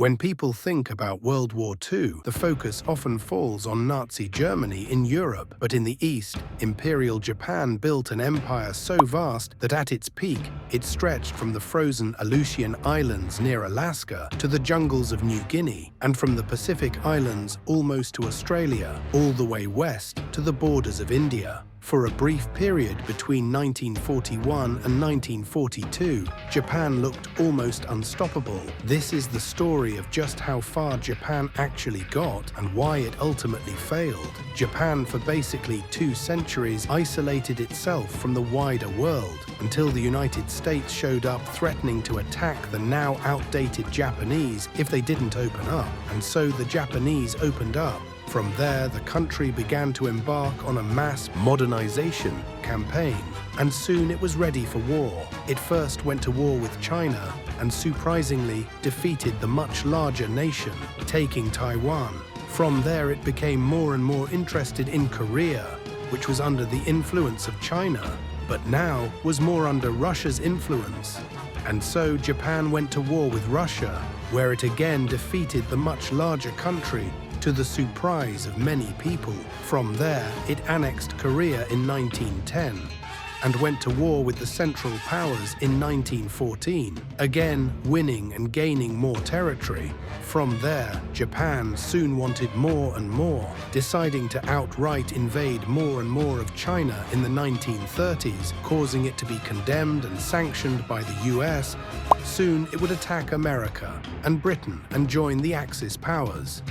When people think about World War II, the focus often falls on Nazi Germany in Europe. But in the East, Imperial Japan built an empire so vast that at its peak, it stretched from the frozen Aleutian Islands near Alaska to the jungles of New Guinea, and from the Pacific Islands almost to Australia, all the way west to the borders of India. For a brief period between 1941 and 1942, Japan looked almost unstoppable. This is the story of just how far Japan actually got and why it ultimately failed. Japan, for basically 2 centuries, isolated itself from the wider world until the United States showed up threatening to attack the now outdated Japanese if they didn't open up. And so the Japanese opened up. From there, the country began to embark on a mass modernization campaign, and soon it was ready for war. It first went to war with China, and surprisingly defeated the much larger nation, taking Taiwan. From there, it became more and more interested in Korea, which was under the influence of China, but now was more under Russia's influence. And so Japan went to war with Russia, where it again defeated the much larger country, to the surprise of many people. From there, it annexed Korea in 1910 and went to war with the Central Powers in 1914, again winning and gaining more territory. From there, Japan soon wanted more and more, deciding to outright invade more and more of China in the 1930s, causing it to be condemned and sanctioned by the US. Soon it would attack America and Britain and join the Axis powers,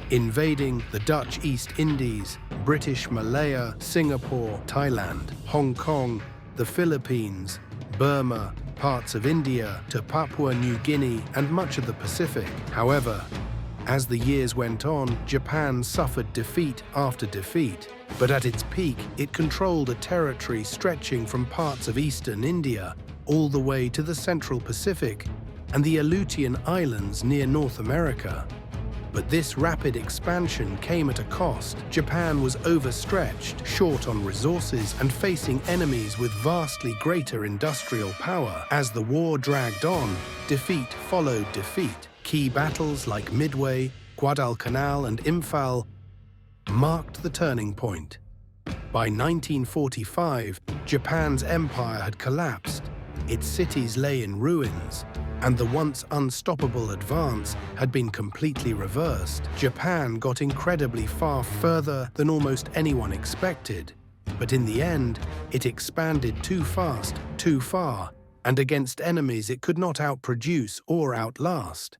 invading the Dutch East Indies, British Malaya, Singapore, Thailand, Hong Kong, the Philippines, Burma, parts of India to Papua New Guinea and much of the Pacific. However, as the years went on, Japan suffered defeat after defeat. But at its peak, it controlled a territory stretching from parts of eastern India all the way to the Central Pacific and the Aleutian Islands near North America. But this rapid expansion came at a cost. Japan was overstretched, short on resources, and facing enemies with vastly greater industrial power. As the war dragged on, defeat followed defeat. Key battles like Midway, Guadalcanal, and Imphal marked the turning point. By 1945, Japan's empire had collapsed. Its cities lay in ruins, and the once unstoppable advance had been completely reversed. Japan got incredibly far further than almost anyone expected. But in the end, it expanded too fast, too far, and against enemies it could not outproduce or outlast.